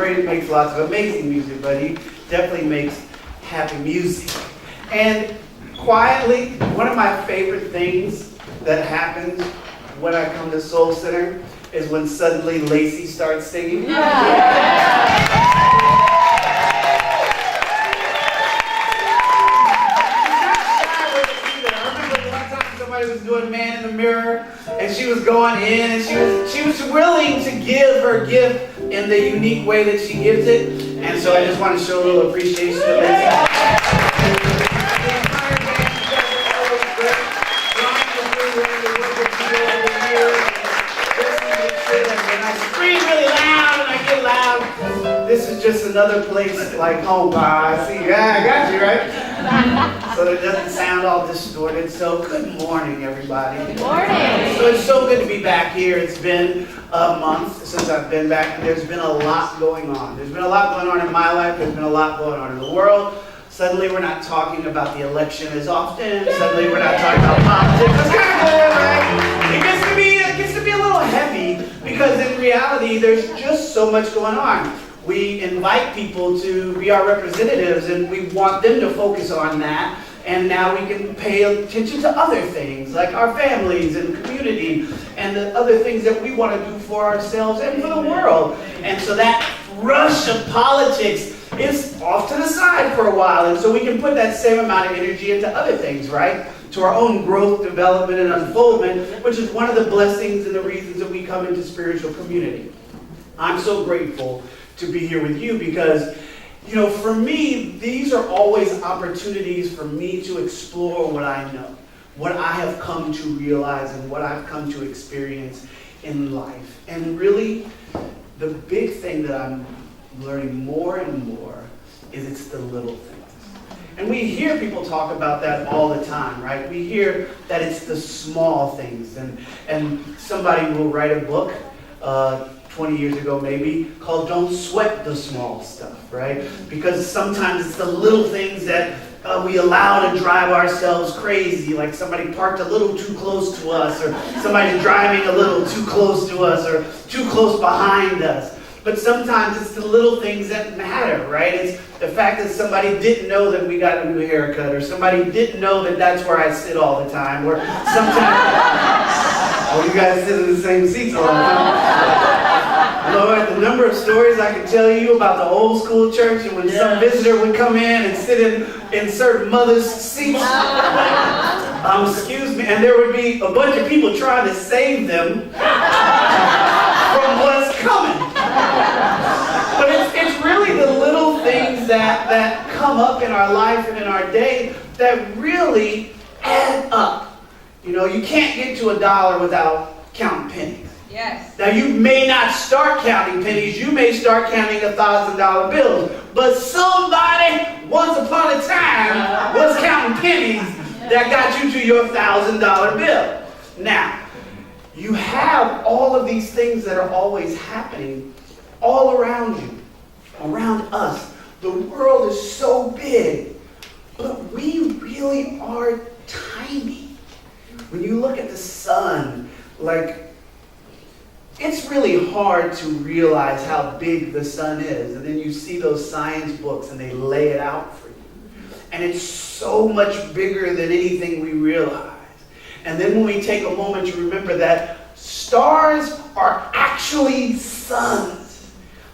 Brady makes lots of amazing music, but he definitely makes happy music. And quietly, one of my favorite things that happens when I come to Soul Center is when suddenly Lacey starts singing. Somebody was doing Man in the Mirror, and she was going in, and she was willing to give her gift in the unique way that she gives it. And so I just want to show a little appreciation to Lacey. This is just another place like home. I see. Yeah, I got you, right? So it doesn't sound all distorted. So good morning, everybody. Good morning. So it's so good to be back here. It's been a month since I've been back, and there's been a lot going on. There's been a lot going on in my life. There's been a lot going on in the world. Suddenly we're not talking about the election as often. Suddenly we're not talking about politics. That's kind of good, right? It gets to be a little heavy because in reality there's just so much going on. We invite people to be our representatives, and we want them to focus on that. And now we can pay attention to other things, like our families and community, and the other things that we want to do for ourselves and for the world. And so that rush of politics is off to the side for a while. And so we can put that same amount of energy into other things, right? To our own growth, development, and unfoldment, which is one of the blessings and the reasons that we come into spiritual community. I'm so grateful to be here with you because, for me, these are always opportunities for me to explore what I know, what I have come to realize, and what I've come to experience in life. And really, the big thing that I'm learning more and more is it's the little things. And we hear people talk about that all the time, right? We hear that it's the small things. And somebody will write a book 20 years ago maybe, called Don't Sweat the Small Stuff, right? Because sometimes it's the little things that we allow to drive ourselves crazy, like somebody parked a little too close to us, or somebody driving a little too close to us, or too close behind us. But sometimes it's the little things that matter, right? It's the fact that somebody didn't know that we got a new haircut, or somebody didn't know that that's where I sit all the time, or sometimes... Oh, you guys sit in the same seats all the time. Lord, the number of stories I can tell you about the old school church, and when some visitor would come in and sit in certain mothers' seats, excuse me, and there would be a bunch of people trying to save them from what's coming. But it's really the little things that come up in our life and in our day that really add up. You can't get to $1 without counting pennies. Yes. Now you may not start counting pennies, you may start counting $1,000 bills, but somebody once upon a time was counting pennies that got you to your $1,000 bill. Now, you have all of these things that are always happening all around you, around us. The world is so big, but we really are tiny. When you look at the sun, it's really hard to realize how big the sun is. And then you see those science books and they lay it out for you. And it's so much bigger than anything we realize. And then when we take a moment to remember that stars are actually suns.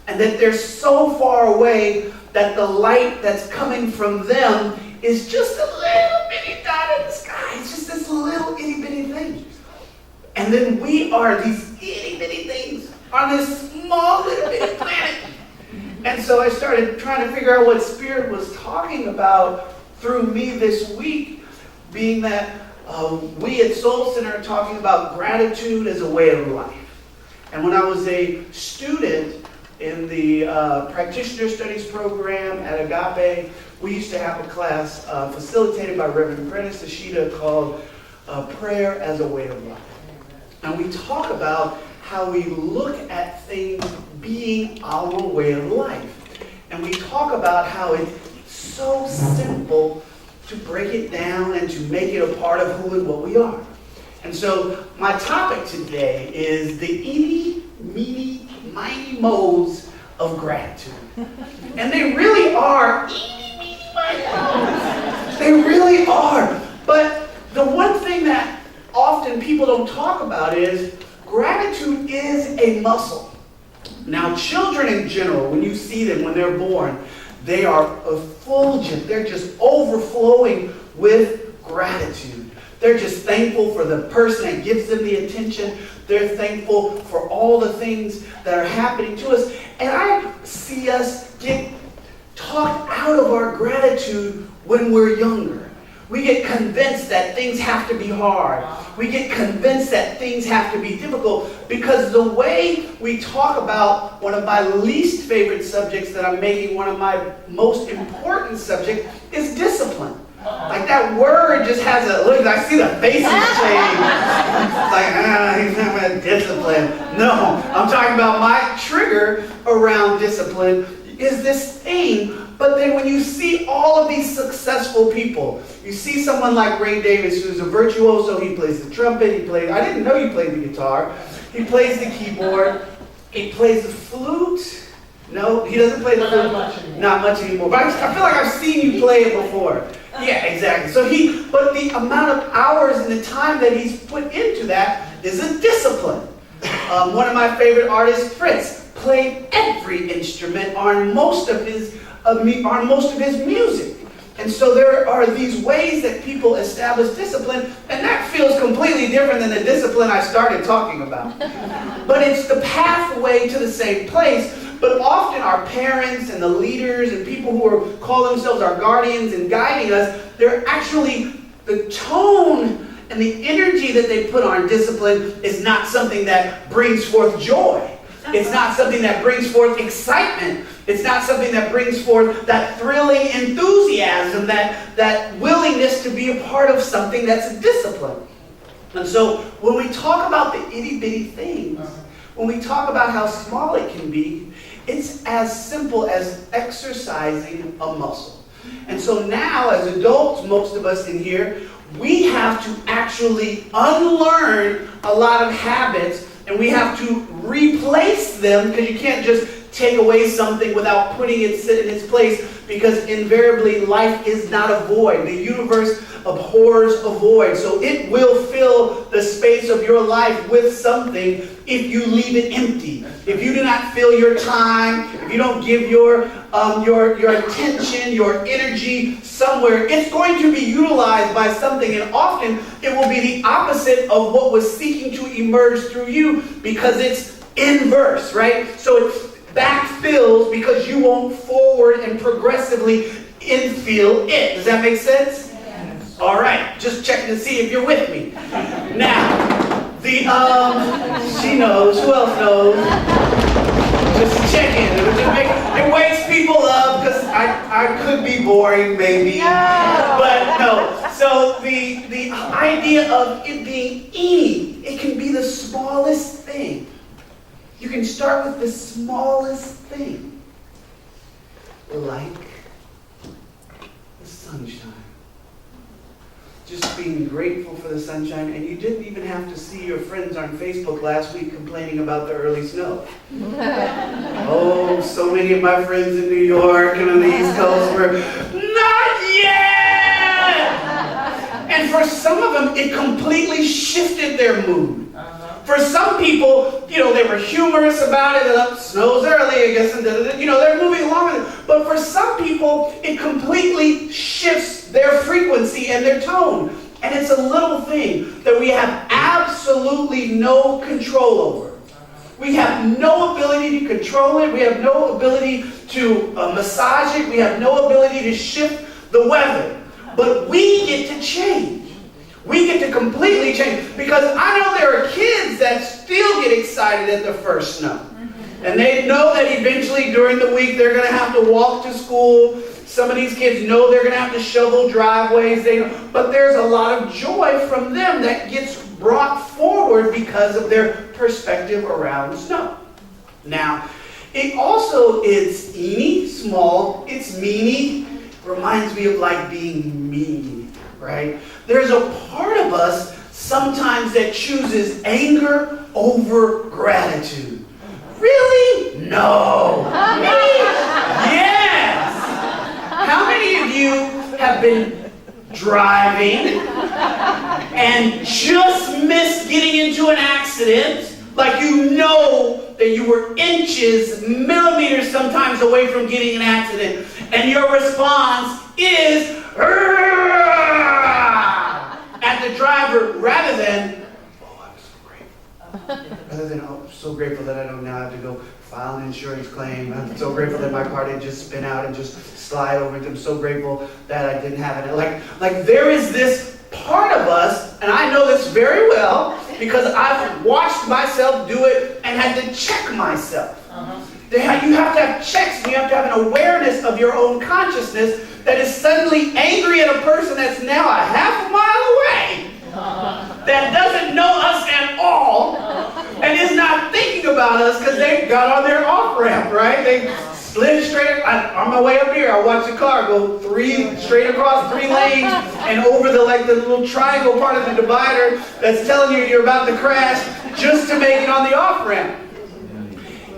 And that they're so far away that the light that's coming from them is just a little bitty dot in the sky. It's just this little itty bitty thing. And then we are these itty bitty things on this small little bitty planet. And so I started trying to figure out what Spirit was talking about through me this week, being that we at Soul Center are talking about gratitude as a way of life. And when I was a student in the Practitioner Studies program at Agape, we used to have a class facilitated by Reverend Prentice Ashita called Prayer as a Way of Life. And we talk about how we look at things being our way of life. And we talk about how it's so simple to break it down and to make it a part of who and what we are. And so my topic today is the eeny, meeny, miny moles of gratitude. And they really are, they really are. But the one thing that often people don't talk about is gratitude is a muscle. Now, children in general, when you see them when they're born, they are effulgent. They're just overflowing with gratitude. They're just thankful for the person that gives them the attention. They're thankful for all the things that are happening to us. And I see us get talked out of our gratitude when we're younger. We get convinced that things have to be hard. We get convinced that things have to be difficult because the way we talk about one of my least favorite subjects that I'm making one of my most important subjects is discipline. Like that word just has a, look, I see the faces change. It's like, he's not about discipline. No, I'm talking about my trigger around discipline is this thing. But then when you see all of these successful people, you see someone like Ray Davis, who's a virtuoso. He plays the trumpet. I didn't know he played the guitar. He plays the keyboard. He plays the flute. No, he doesn't play the flute. Not much anymore. But I feel like I've seen you play it before. Yeah, exactly. But the amount of hours and the time that he's put into that is a discipline. One of my favorite artists, Prince, played every instrument on most of his music. And so there are these ways that people establish discipline, and that feels completely different than the discipline I started talking about. But it's the pathway to the same place. But often our parents and the leaders and people who call themselves our guardians and guiding us, they're actually, the tone and the energy that they put on discipline is not something that brings forth joy. It's not something that brings forth excitement. It's not something that brings forth that thrilling enthusiasm, that willingness to be a part of something that's a discipline. And so when we talk about the itty-bitty things, when we talk about how small it can be, it's as simple as exercising a muscle. And so now, as adults, most of us in here, we have to actually unlearn a lot of habits, and we have to replace them, because you can't just take away something without putting it in its place, because invariably life is not a void. The universe abhors a void. So it will fill the space of your life with something if you leave it empty. If you do not fill your time, if you don't give your attention, your energy somewhere, it's going to be utilized by something, and often it will be the opposite of what was seeking to emerge through you, because it's inverse, right? So it backfills because you won't forward and progressively infill it. Does that make sense? Yes. All right, just checking to see if you're with me. Now, she knows. Who else knows? Just checking. It wakes people up, because I could be boring, maybe. No. But no. So the idea of it being easy, it can be the smallest thing. You can start with the smallest thing, like the sunshine. Just being grateful for the sunshine, and you didn't even have to see your friends on Facebook last week complaining about the early snow. Oh, so many of my friends in New York and on the East Coast were, not yet! And for some of them, it completely shifted their mood. For some people, they were humorous about it. It snows early, I guess, and they're moving along with it. But for some people, it completely shifts their frequency and their tone. And it's a little thing that we have absolutely no control over. We have no ability to control it. We have no ability to massage it. We have no ability to shift the weather. But we get to change. We get to completely change, because I know there are kids that still get excited at the first snow. And they know that eventually during the week they're going to have to walk to school. Some of these kids know they're going to have to shovel driveways. But there's a lot of joy from them that gets brought forward because of their perspective around snow. Now, it also is teeny, small, it's meany. Reminds me of like being mean, right? There's a part of us sometimes that chooses anger over gratitude. Really? No. Yes. How many of you have been driving and just missed getting into an accident? Like you know that you were inches, millimeters sometimes away from getting an accident, and your response is at the driver rather than, oh, I'm so grateful. Rather than, oh, I'm so grateful that I don't now have to go file an insurance claim. I'm so grateful that my car didn't just spin out and just slide over. I'm so grateful that I didn't have it. Like there is this part of us, and I know this very well because I've watched myself do it and had to check myself. You have to have checks, and you have to have an awareness of your own consciousness that is suddenly angry at a person that's now a half a mile away, that doesn't know us at all, and is not thinking about us because they got on their off-ramp, right? They slid straight, on my way up here, I watched the car go straight across 3 lanes and over the little triangle part of the divider that's telling you you're about to crash just to make it on the off-ramp.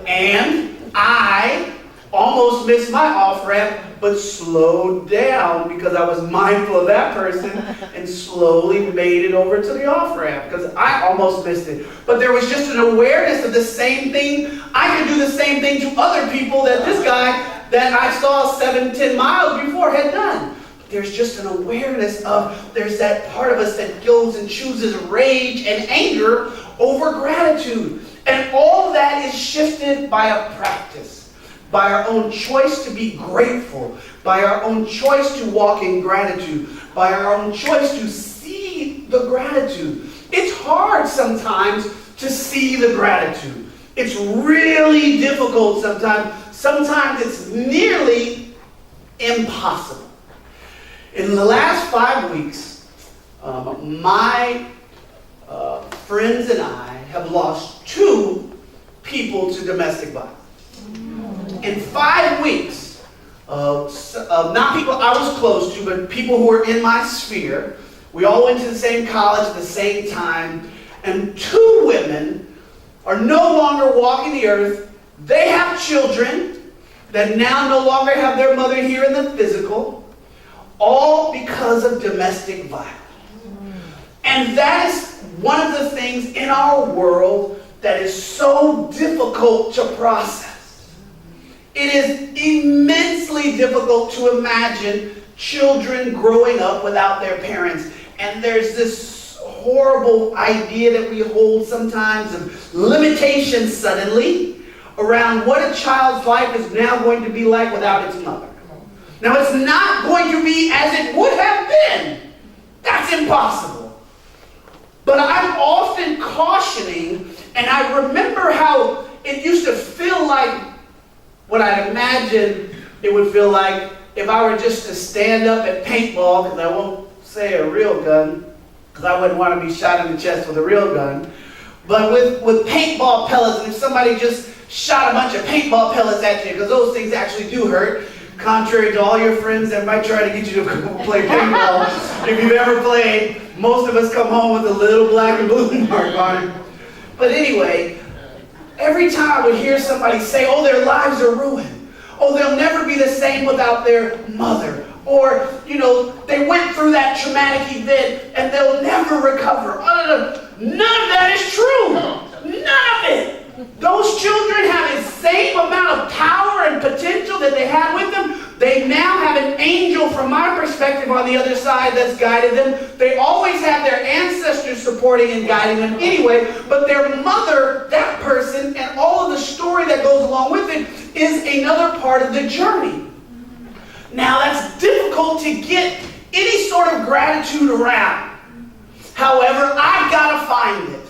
And I almost missed my off-ramp, but slowed down because I was mindful of that person and slowly made it over to the off-ramp because I almost missed it. But there was just an awareness of the same thing. I could do the same thing to other people that this guy that I saw 7-10 miles before had done. There's just an awareness of, there's that part of us that goes and chooses rage and anger over gratitude. And all of that is shifted by a practice, by our own choice to be grateful, by our own choice to walk in gratitude, by our own choice to see the gratitude. It's hard sometimes to see the gratitude. It's really difficult sometimes. Sometimes it's nearly impossible. In the last 5 weeks, my friends and I have lost 2 people to domestic violence. In 5 weeks, not people I was close to, but people who were in my sphere. We all went to the same college at the same time, and 2 women are no longer walking the earth. They have children that now no longer have their mother here in the physical, all because of domestic violence. And that is one of the things in our world that is so difficult to process. It is immensely difficult to imagine children growing up without their parents. And there's this horrible idea that we hold sometimes of limitations suddenly around what a child's life is now going to be like without its mother. Now, it's not going to be as it would have been. That's impossible. But I'm often cautioning, and I remember how it used to feel like what I'd imagine it would feel like if I were just to stand up at paintball, because I won't say a real gun, because I wouldn't want to be shot in the chest with a real gun, but with paintball pellets, and if somebody just shot a bunch of paintball pellets at you, because those things actually do hurt, contrary to all your friends that might try to get you to play paintball. If you've ever played, most of us come home with a little black and blue mark on it. But anyway, every time I would hear somebody say, oh, their lives are ruined. Oh, they'll never be the same without their mother. Or, they went through that traumatic event and they'll never recover. None of that is true. None of it. Those children have the same amount of power and potential that they had with them. They now have an angel, from my perspective, on the other side that's guided them. They always have their ancestors supporting and guiding them anyway, but their mother, that person, and all of the story that goes along with it is another part of the journey. Now, that's difficult to get any sort of gratitude around. However, I've got to find it.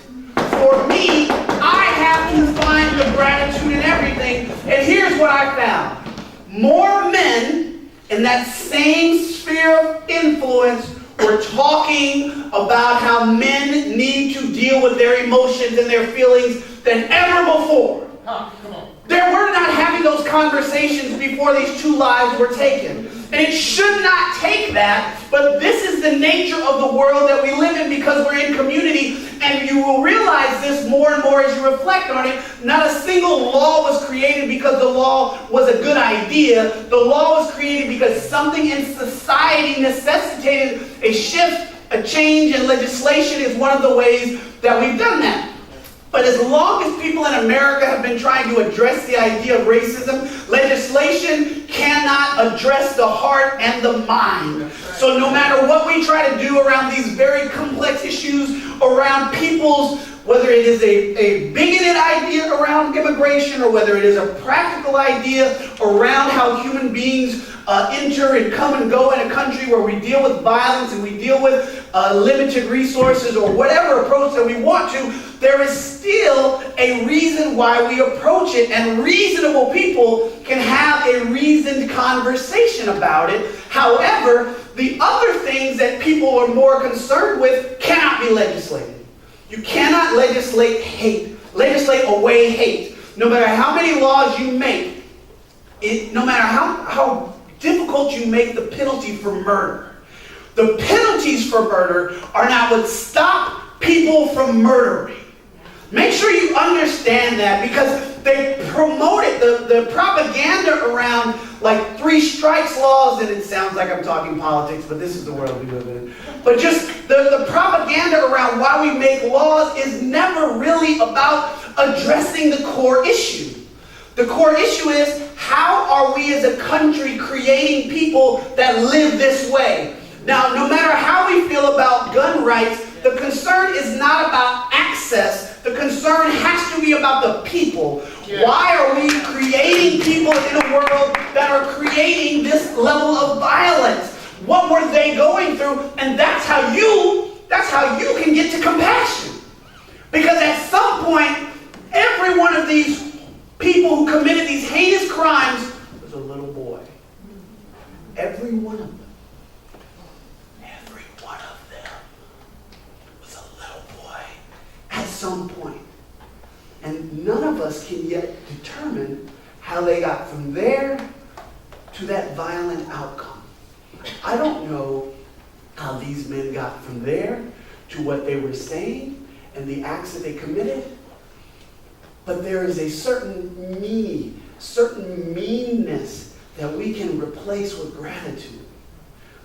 For me, I have to find the gratitude in everything. And here's what I found. More men in that same sphere of influence were talking about how men need to deal with their emotions and their feelings than ever before. They were not having those conversations before these 2 lives were taken. And it should not take that, but this is the nature of the world that we live in because we're in community, and And you will realize this more and more as you reflect on it. Not a single law was created because the law was a good idea. The law was created because something in society necessitated a shift, a change, and legislation is one of the ways that we've done that. But as long as people in America have been trying to address the idea of racism, legislation cannot address the heart and the mind. So no matter what we try to do around these very complex issues, around people's, whether it is a bigoted idea around immigration or whether it is a practical idea around how human beings enter and come and go in a country where we deal with violence and we deal with limited resources or whatever approach that we want to, there is still a reason why we approach it, and reasonable people can have a reasoned conversation about it. However, the other things that people are more concerned with cannot be legislated. You cannot legislate hate, legislate away hate. No matter how many laws you make, no matter how difficult you make the penalty for murder, the penalties for murder are not what stop people from murdering. Make sure you understand that, because they promote it, the propaganda around like 3 strikes laws, and it sounds like I'm talking politics, but this is the world we live in. But just the propaganda around why we make laws is never really about addressing the core issue. The core issue is, how are we as a country creating people that live this way? Now, no matter how we feel about gun rights, the concern is not about access. The concern has to be about the people. Yeah. Why are we creating people in a world that are creating this level of violence? What were they going through? And that's how you can get to compassion. Because at some point, every one of these people who committed these heinous crimes was a little boy. Every one of them. Every one of them was a little boy at some point. And none of us can yet determine how they got from there to that violent outcome. I don't know how these men got from there to what they were saying and the acts that they committed. But there is a certain meanness that we can replace with gratitude.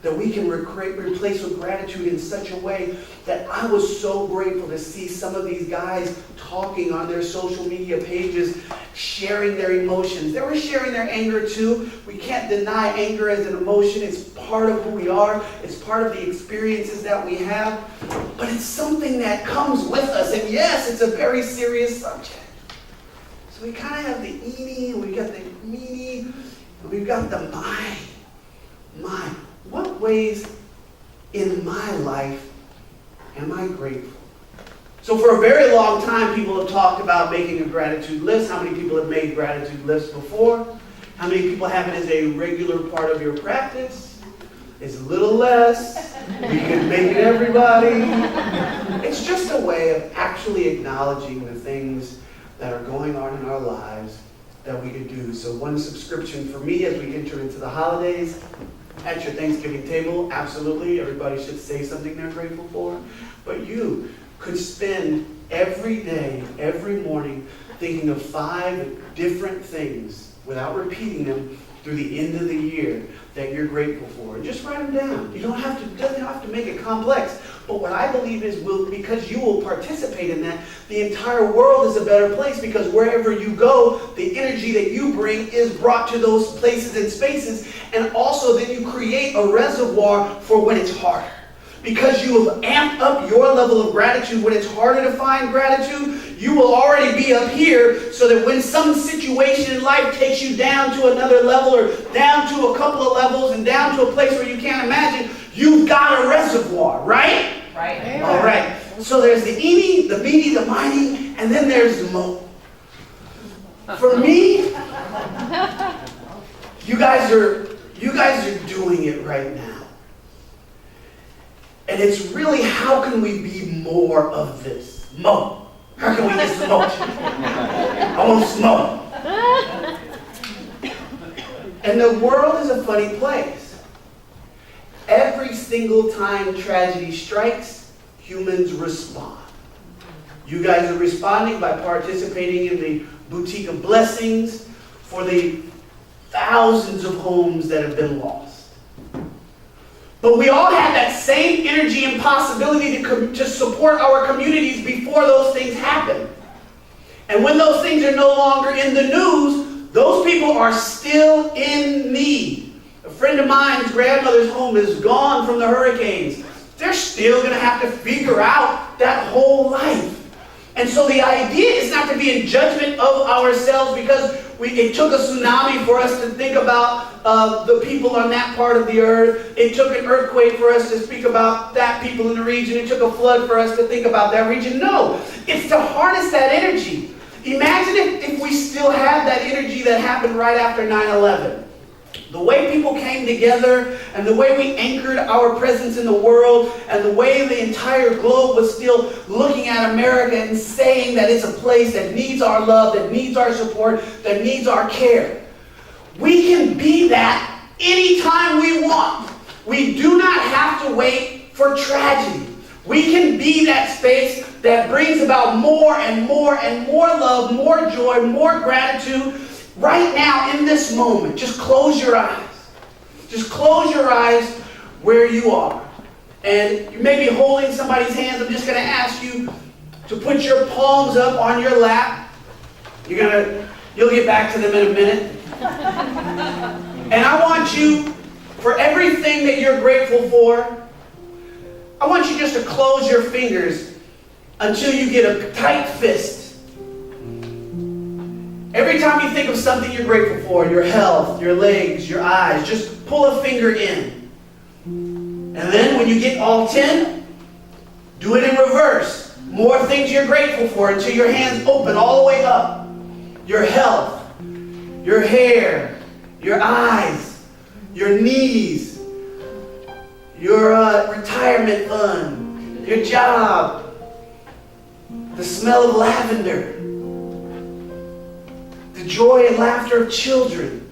That we can replace with gratitude in such a way that I was so grateful to see some of these guys talking on their social media pages, sharing their emotions. They were sharing their anger too. We can't deny anger as an emotion. It's part of who we are. It's part of the experiences that we have. But it's something that comes with us. And yes, it's a very serious subject. So we kind of have the eeny, we got the meeny, and we've got the my. What ways in my life am I grateful? So for a very long time, people have talked about making a gratitude list. How many people have made gratitude lists before? How many people have it as a regular part of your practice? It's a little less. We can make it everybody. It's just a way of actually acknowledging the things that are going on in our lives that we could do. So one subscription for me as we enter into the holidays. At your Thanksgiving table, absolutely, everybody should say something they're grateful for. But you could spend every day, every morning, thinking of 5 different things without repeating them through the end of the year that you're grateful for. And just write them down. You doesn't have to make it complex. But what I believe is, because you will participate in that, the entire world is a better place, because wherever you go, the energy that you bring is brought to those places and spaces. And also then you create a reservoir for when it's harder. Because you have amped up your level of gratitude when it's harder to find gratitude, you will already be up here, so that when some situation in life takes you down to another level, or down to a couple of levels and down to a place where you can't imagine, you've got a reservoir, right? Right. All right. So there's the eeny, the meeny, the miny, and then there's the mo. For me, you guys are doing it right now. And it's really, how can we be more of this? Mo. How can we get smoke? I want smoke. And the world is a funny place. Every single time tragedy strikes, humans respond. You guys are responding by participating in the Boutique of Blessings for the thousands of homes that have been lost. But we all have that same energy and possibility to support our communities before those things happen. And when those things are no longer in the news, those people are still in need. A friend of mine's grandmother's home is gone from the hurricanes. They're still going to have to figure out that whole life. And so the idea is not to be in judgment of ourselves because it took a tsunami for us to think about the people on that part of the earth. It took an earthquake for us to speak about that people in the region. It took a flood for us to think about that region. No, it's to harness that energy. Imagine if we still had that energy that happened right after 9/11. The way people came together and the way we anchored our presence in the world and the way the entire globe was still looking at America and saying that it's a place that needs our love, that needs our support, that needs our care. We can be that anytime we want. We do not have to wait for tragedy. We can be that space that brings about more and more and more love, more joy, more gratitude. Right now, in this moment, just close your eyes. Just close your eyes where you are. And you may be holding somebody's hands. I'm just going to ask you to put your palms up on your lap. You'll get back to them in a minute. And I want you, for everything that you're grateful for, I want you just to close your fingers until you get a tight fist. Every time you think of something you're grateful for, your health, your legs, your eyes, just pull a finger in. And then when you get all 10, do it in reverse. More things you're grateful for until your hands open all the way up. Your health, your hair, your eyes, your knees, your retirement fund, your job, the smell of lavender, the joy and laughter of children.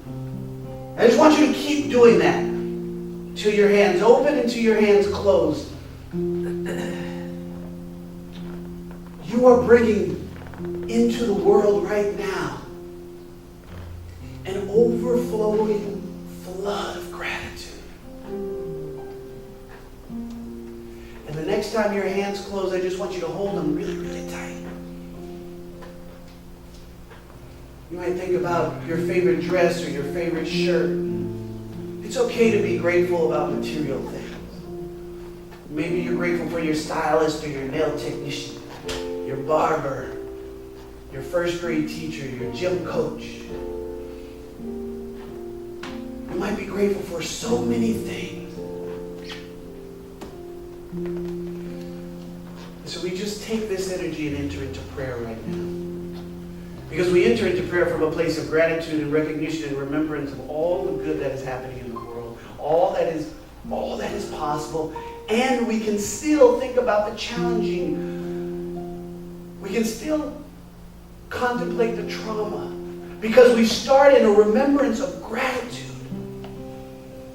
I just want you to keep doing that until your hands open, until your hands close. You are bringing into the world right now an overflowing flood of gratitude. And the next time your hands close, I just want you to hold them really, really tight. You might think about your favorite dress or your favorite shirt. It's okay to be grateful about material things. Maybe you're grateful for your stylist or your nail technician, your barber, your first grade teacher, your gym coach. You might be grateful for so many things. So we just take this energy and enter into prayer right now. Because we enter into prayer from a place of gratitude and recognition and remembrance of all the good that is happening in the world, all that is possible, and we can still think about the challenging. We can still contemplate the trauma because we start in a remembrance of gratitude.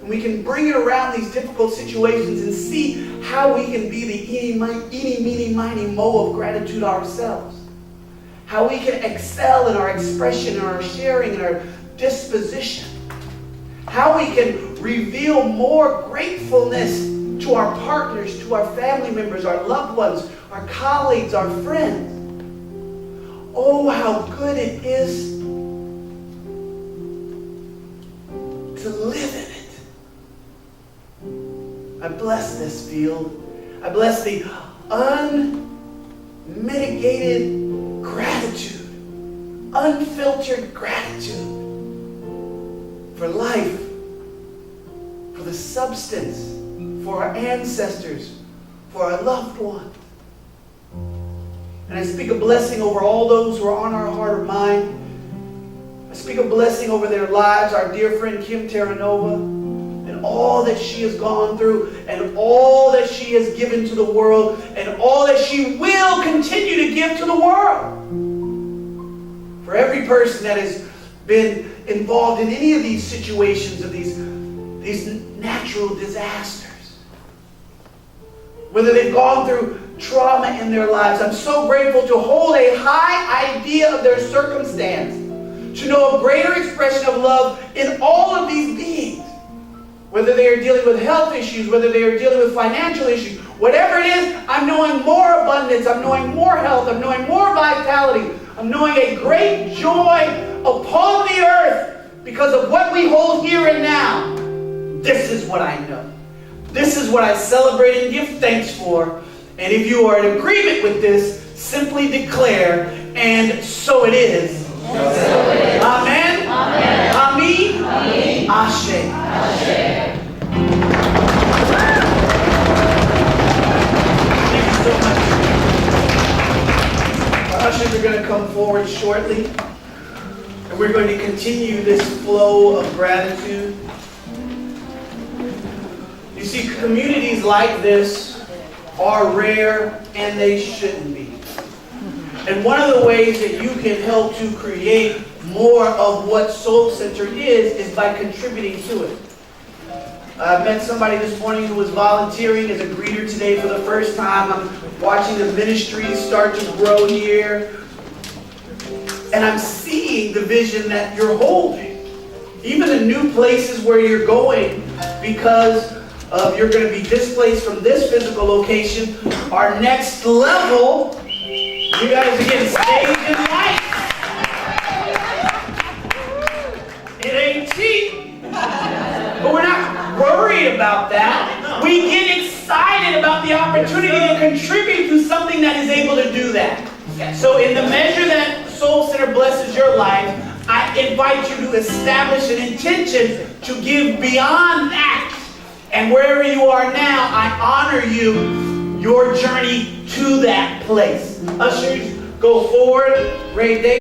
And we can bring it around these difficult situations and see how we can be the eeny, meeny, miny, mo of gratitude ourselves. How we can excel in our expression, in our sharing, in our disposition. How we can reveal more gratefulness to our partners, to our family members, our loved ones, our colleagues, our friends. Oh, how good it is to live in it. I bless this field. I bless the unmitigated gratitude, unfiltered gratitude for life, for the substance, for our ancestors, for our loved ones. And I speak a blessing over all those who are on our heart or mind. I speak a blessing over their lives, our dear friend Kim Terranova, and all that she has gone through, and all that she has given to the world, and all that she will continue to give to the world. For every person that has been involved in any of these situations of these natural disasters, whether they've gone through trauma in their lives. I'm so grateful to hold a high idea of their circumstance, to know a greater expression of love in all of these beings. Whether they are dealing with health issues, whether they are dealing with financial issues, whatever it is, I'm knowing more abundance, I'm knowing more health, I'm knowing more vitality, I'm knowing a great joy upon the earth because of what we hold here and now. This is what I know. This is what I celebrate and give thanks for. And if you are in agreement with this, simply declare, and so it is. Amen. Amen. Amen. Amen. Ashe. Ashe. Thank you so much. Our ushers are going to come forward shortly, and we're going to continue this flow of gratitude. You see, communities like this are rare, and they shouldn't be. And one of the ways that you can help to create more of what Soul Center is by contributing to it. I met somebody this morning who was volunteering as a greeter today for the first time. I'm watching the ministry start to grow here. And I'm seeing the vision that you're holding. Even the new places where you're going, because you're going to be displaced from this physical location. Our next level, you guys are getting staged in lights. It ain't cheap. But we're not worried about that. We get excited about the opportunity to contribute to something that is able to do that. So in the measure that Soul Center blesses your life, I invite you to establish an intention to give beyond that. And wherever you are now, I honor you, your journey to that place. Ushers, go forward. Ray Davis.